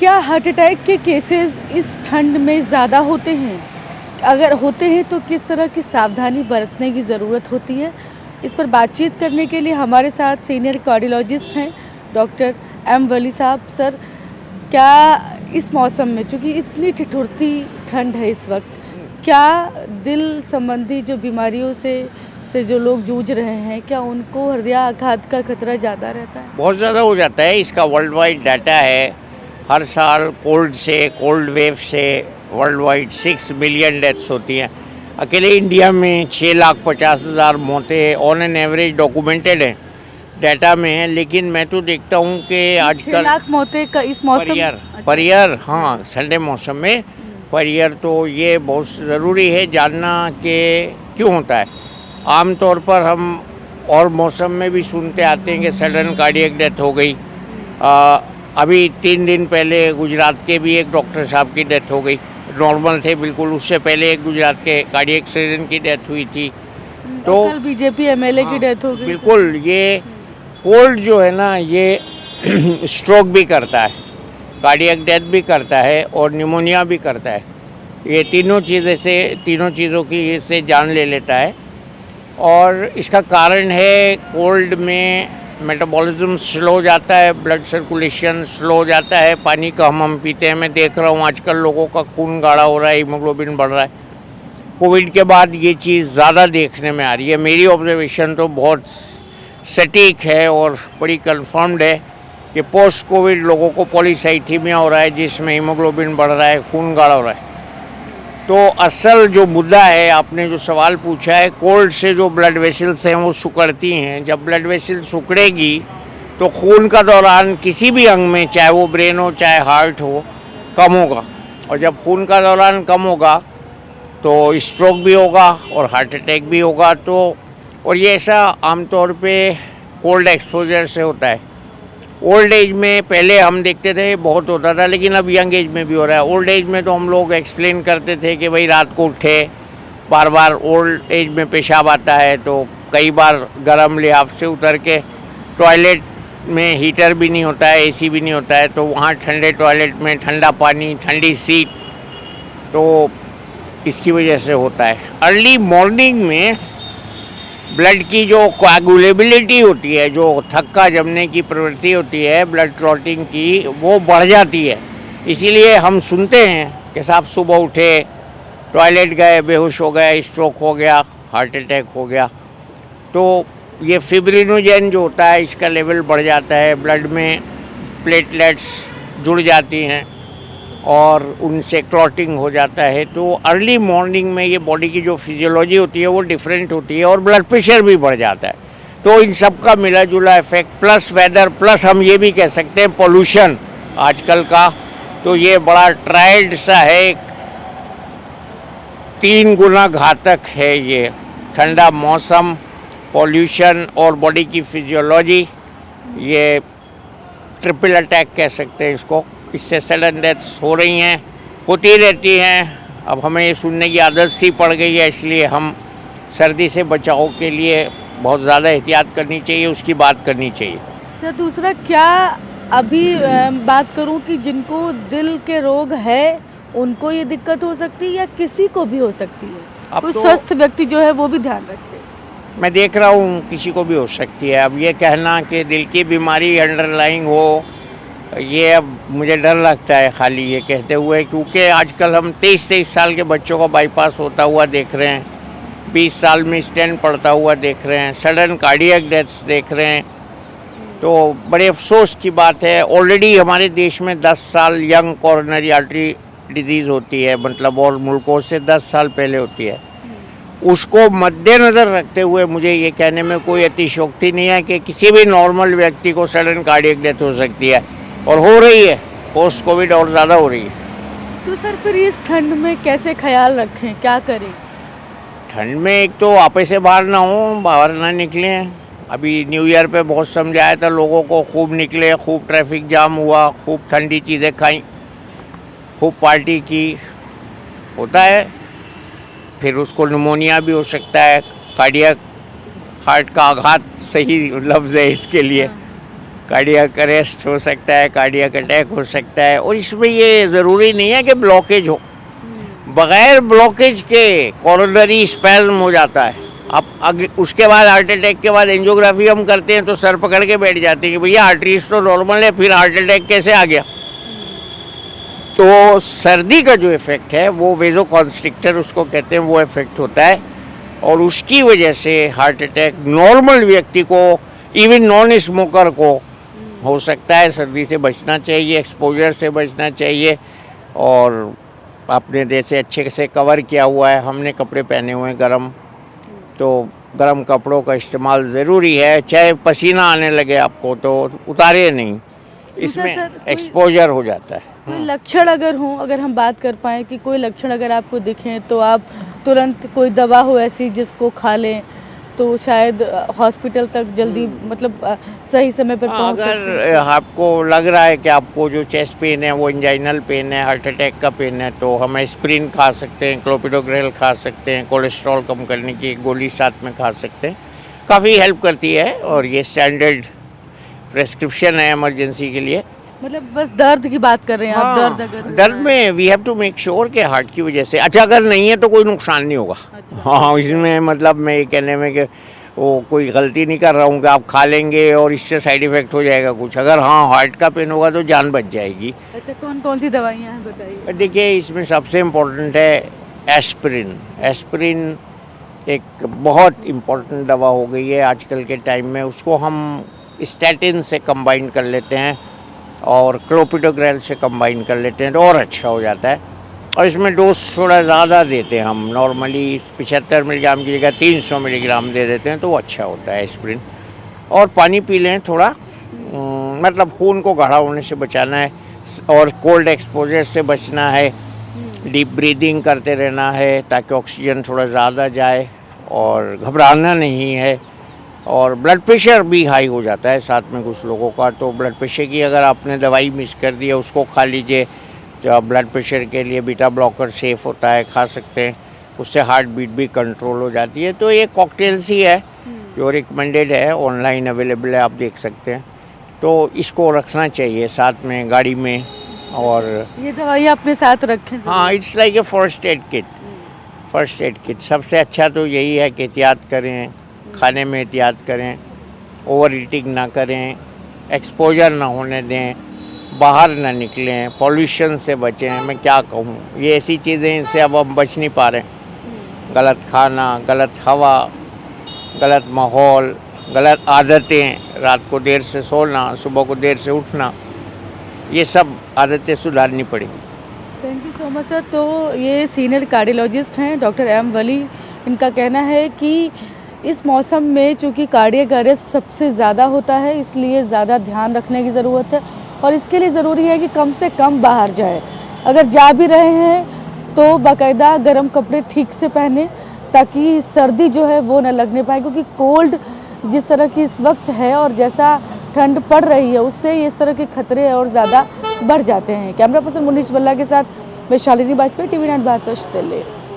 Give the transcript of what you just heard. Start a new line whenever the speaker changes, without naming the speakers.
क्या heart attack के cases इस ठंड में ज़्यादा होते हैं? अगर होते हैं तो किस तरह की सावधानी बरतने की ज़रूरत होती है? इस पर बातचीत करने के लिए हमारे साथ सीनियर कार्डियोलॉजिस्ट हैं डॉक्टर एम वली साहब। सर, क्या इस मौसम में, चूँकि इतनी ठिठुरती ठंड है इस वक्त, क्या दिल संबंधी जो बीमारियों से जो लोग जूझ रहे हैं, क्या उनको हृदयाघात का खतरा ज़्यादा रहता है?
बहुत ज़्यादा हो जाता है। इसका वर्ल्ड वाइड डाटा है। हर साल कोल्ड वेव से वर्ल्ड वाइड 6 मिलियन डेथ्स होती हैं। अकेले इंडिया में 6,50,000 मौतें ऑन एन एवरेज डॉक्यूमेंटेड हैं, डाटा में है। लेकिन मैं तो देखता हूँ कि
6
आजकल
लाख मौतें का इस मौसम
पर ईयर, हाँ, ठंडे मौसम में पर ईयर, तो ये बहुत ज़रूरी है जानना कि क्यों होता है। आमतौर पर हम और मौसम में भी सुनते आते हैं कि सडन कार्डियक डेथ हो गई। अभी 3 दिन पहले गुजरात के भी एक डॉक्टर साहब की डेथ हो गई, नॉर्मल थे बिल्कुल। उससे पहले एक गुजरात के कार्डियक सर्जन की डेथ हुई थी। तो
कल बीजेपी एमएलए की डेथ हो गई।
बिल्कुल, ये कोल्ड जो है ना, ये स्ट्रोक भी करता है, कार्डियक डेथ भी करता है और निमोनिया भी करता है। ये तीनों चीज़ों की इससे जान ले लेता है। और इसका कारण है कोल्ड में मेटाबॉलिज्म स्लो हो जाता है, ब्लड सर्कुलेशन स्लो हो जाता है, पानी कम हम पीते हैं। मैं देख रहा हूँ आजकल लोगों का खून गाढ़ा हो रहा है, हीमोग्लोबिन बढ़ रहा है। कोविड के बाद ये चीज़ ज़्यादा देखने में आ रही है। मेरी ऑब्जर्वेशन तो बहुत सटीक है और बड़ी कंफर्म्ड है कि पोस्ट कोविड लोगों को पॉलीसाइथीमिया हो रहा है, जिसमें हीमोग्लोबिन बढ़ रहा है, खून गाढ़ा हो रहा है। तो असल जो मुद्दा है, आपने जो सवाल पूछा है, कोल्ड से जो ब्लड वेसल्स हैं वो सिकुड़ती हैं। जब ब्लड वेसल सिकुड़ेगी तो खून का दौरान किसी भी अंग में, चाहे वो ब्रेन हो चाहे हार्ट हो, कम होगा। और जब खून का दौरान कम होगा तो स्ट्रोक भी होगा और हार्ट अटैक भी होगा। और ये ऐसा आमतौर पे कोल्ड एक्सपोजर से होता है। ओल्ड एज में पहले हम देखते थे बहुत होता था, लेकिन अब यंग एज में भी हो रहा है। ओल्ड एज में तो हम लोग एक्सप्लेन करते थे कि भाई रात को उठे, बार बार ओल्ड एज में पेशाब आता है, तो कई बार गर्म लिहाफ से उतर के टॉयलेट में हीटर भी नहीं होता है, एसी भी नहीं होता है, तो वहाँ ठंडे टॉयलेट में ठंडा पानी, ठंडी सीट, तो इसकी वजह से होता है। अर्ली मॉर्निंग में ब्लड की जो कोएगुलेबिलिटी होती है, जो थक्का जमने की प्रवृत्ति होती है ब्लड क्लॉटिंग की, वो बढ़ जाती है। इसीलिए हम सुनते हैं कि साहब सुबह उठे, टॉयलेट गए, बेहोश हो गए, स्ट्रोक हो गया, हार्ट अटैक हो गया। तो ये फिब्रिनोजेन जो होता है, इसका लेवल बढ़ जाता है, ब्लड में प्लेटलेट्स जुड़ जाती हैं और उनसे क्लॉटिंग हो जाता है। तो अर्ली मॉर्निंग में ये बॉडी की जो फिजियोलॉजी होती है वो डिफरेंट होती है और ब्लड प्रेशर भी बढ़ जाता है। तो इन सब का मिला जुला इफेक्ट, प्लस वेदर, प्लस हम ये भी कह सकते हैं पोल्यूशन आजकल का, तो ये बड़ा ट्रायड सा है, 3 गुना घातक है ये। ठंडा मौसम, पोल्यूशन और बॉडी की फिजियोलॉजी, ये ट्रिपल अटैक कह सकते हैं इसको। इससे सडन डेथ्स हो रही हैं, होती रहती हैं। अब हमें ये सुनने की आदत सी पड़ गई है, इसलिए हम सर्दी से बचाव के लिए बहुत ज़्यादा एहतियात करनी चाहिए, उसकी बात करनी चाहिए।
सर, दूसरा, क्या अभी बात करूं कि जिनको दिल के रोग है उनको ये दिक्कत हो सकती है या किसी को भी हो सकती है? कोई स्वस्थ व्यक्ति जो है वो भी ध्यान रखे।
मैं देख रहा हूँ किसी को भी हो सकती है। अब ये कहना कि दिल की बीमारी अंडरलाइंग हो, ये अब मुझे डर लगता है खाली ये कहते हुए, क्योंकि आजकल हम 23 साल के बच्चों का बाईपास होता हुआ देख रहे हैं, 20 साल में स्टेंट पड़ता हुआ देख रहे हैं, सडन कार्डियक डेथ्स देख रहे हैं। तो बड़े अफसोस की बात है। ऑलरेडी हमारे देश में 10 साल यंग कॉरोनरी आर्टरी डिजीज़ होती है, मतलब और मुल्कों से 10 साल पहले होती है। उसको मद्देनज़र रखते हुए मुझे ये कहने में कोई अतिशयोक्ति नहीं है कि किसी भी नॉर्मल व्यक्ति को सडन कार्डियक डेथ हो सकती है, और हो रही है। पोस्ट कोविड और ज़्यादा हो रही है।
तो सर, फिर इस ठंड में कैसे ख्याल रखें, क्या करें?
ठंड में एक तो आपे से बाहर ना हो, बाहर ना निकलें। अभी न्यू ईयर पे बहुत समझाया था लोगों को, खूब निकले, खूब ट्रैफिक जाम हुआ, खूब ठंडी चीज़ें खाई, खूब पार्टी की, होता है। फिर उसको निमोनिया भी हो सकता है, कार्डियक, हार्ट का आघात सही लफ्ज़ है इसके लिए। कार्डियक अरेस्ट हो सकता है, कार्डियक अटैक हो सकता है। और इसमें ये ज़रूरी नहीं है कि ब्लॉकेज हो, बगैर ब्लॉकेज के कोरोनरी स्पैज्म हो जाता है। अब अगर उसके बाद हार्ट अटैक के बाद एंजियोग्राफी हम करते हैं तो सर पकड़ के बैठ जाते हैं कि भैया आर्टरीज तो नॉर्मल है, फिर हार्ट अटैक कैसे आ गया। तो सर्दी का जो इफ़ेक्ट है वो वेजोकॉन्स्ट्रिक्टर उसको कहते हैं, वो इफ़ेक्ट होता है और उसकी वजह से हार्ट अटैक नॉर्मल व्यक्ति को, इवन नॉन स्मोकर को हो सकता है। सर्दी से बचना चाहिए, एक्सपोजर से बचना चाहिए और अपने जैसे अच्छे से कवर किया हुआ है, हमने कपड़े पहने हुए हैं गर्म, तो गर्म कपड़ों का इस्तेमाल ज़रूरी है। चाहे पसीना आने लगे आपको तो उतारे नहीं, इसमें एक्सपोजर हो जाता है।
कोई लक्षण अगर हो, अगर हम बात कर पाएँ कि कोई लक्षण अगर आपको दिखें तो आप तुरंत कोई दवा हो ऐसी जिसको खा लें तो शायद हॉस्पिटल तक जल्दी मतलब सही समय पर पहुंच सकते हैं।
अगर आपको लग रहा है कि आपको जो चेस्ट पेन है वो इंजाइनल पेन है, हार्ट अटैक का पेन है, तो हम एस्प्रिन खा सकते हैं, क्लोपिडोग्रेल खा सकते हैं, कोलेस्ट्रॉल कम करने की एक गोली साथ में खा सकते हैं, काफ़ी हेल्प करती है। और ये स्टैंडर्ड प्रेस्क्रिप्शन है इमरजेंसी के लिए।
मतलब बस दर्द की बात कर रहे हैं आप, दर्द अगर हो
दर्द
रहा है।
में we have to make sure कि हार्ट की वजह से, अच्छा अगर नहीं है तो कोई नुकसान नहीं होगा। हाँ, इसमें मतलब मैं ये कहने में कि वो कोई गलती नहीं कर रहा हूँ कि आप खा लेंगे और इससे साइड इफ़ेक्ट हो जाएगा कुछ। अगर हाँ हार्ट का पेन होगा तो जान बच जाएगी।
अच्छा, कौन कौन सी दवाइयाँ हैं बताइए।
देखिए इसमें सबसे इम्पोर्टेंट है एस्प्रिन। एस्प्रिन एक बहुत इम्पोर्टेंट दवा हो गई है आजकल के टाइम में, उसको हम स्टैटिन से कंबाइन कर लेते हैं और क्लोपिडोग्रेल से कंबाइन कर लेते हैं तो और अच्छा हो जाता है। और इसमें डोज थोड़ा ज़्यादा देते हैं हम, नॉर्मली 75 मिलीग्राम की जगह 300 मिलीग्राम दे देते हैं तो वो अच्छा होता है एस्प्रिन। और पानी पी लें थोड़ा, मतलब खून को गाढ़ा होने से बचाना है और कोल्ड एक्सपोजर से बचना है, डीप ब्रीदिंग करते रहना है ताकि ऑक्सीजन थोड़ा ज़्यादा जाए और घबराना नहीं है। और ब्लड प्रेशर भी हाई हो जाता है साथ में कुछ लोगों का, तो ब्लड प्रेशर की अगर आपने दवाई मिस कर दी है उसको खा लीजिए। जो ब्लड प्रेशर के लिए बीटा ब्लॉकर सेफ होता है, खा सकते हैं, उससे हार्ट बीट भी कंट्रोल हो जाती है। तो ये कॉकटेल्स ही है जो रिकमेंडेड है, ऑनलाइन अवेलेबल है, आप देख सकते हैं। तो इसको रखना चाहिए साथ में गाड़ी में। और
ये दवाई अपने साथ रखें।
हाँ, it's like a first aid kit. First aid kit सबसे अच्छा तो यही है कि एहतियात करें, खाने में एहतियात करें, ओवर ईटिंग ना करें, एक्सपोजर ना होने दें, बाहर ना निकलें, पॉल्यूशन से बचें। मैं क्या कहूँ, ये ऐसी चीज़ें इनसे अब हम बच नहीं पा रहे हैं। गलत खाना, गलत हवा, गलत माहौल, गलत आदतें, रात को देर से सोना, सुबह को देर से उठना, ये सब आदतें सुधारनी पड़ेंगी।
Thank you so much sir. तो ये सीनियर कार्डियोलॉजिस्ट हैं डॉक्टर एम वली। इनका कहना है कि इस मौसम में चूँकि कार्डियक अरेस्ट सबसे ज़्यादा होता है, इसलिए ज़्यादा ध्यान रखने की ज़रूरत है और इसके लिए ज़रूरी है कि कम से कम बाहर जाए। अगर जा भी रहे हैं तो बाकायदा गर्म कपड़े ठीक से पहने ताकि सर्दी जो है वो न लगने पाए, क्योंकि कोल्ड जिस तरह की इस वक्त है और जैसा ठंड पड़ रही है उससे इस तरह के खतरे और ज़्यादा बढ़ जाते हैं। कैमरा पर्सन मुनीश बल्ला के साथ मैं शालिनी वाजपेयी, TV9 भारत दिल्ली।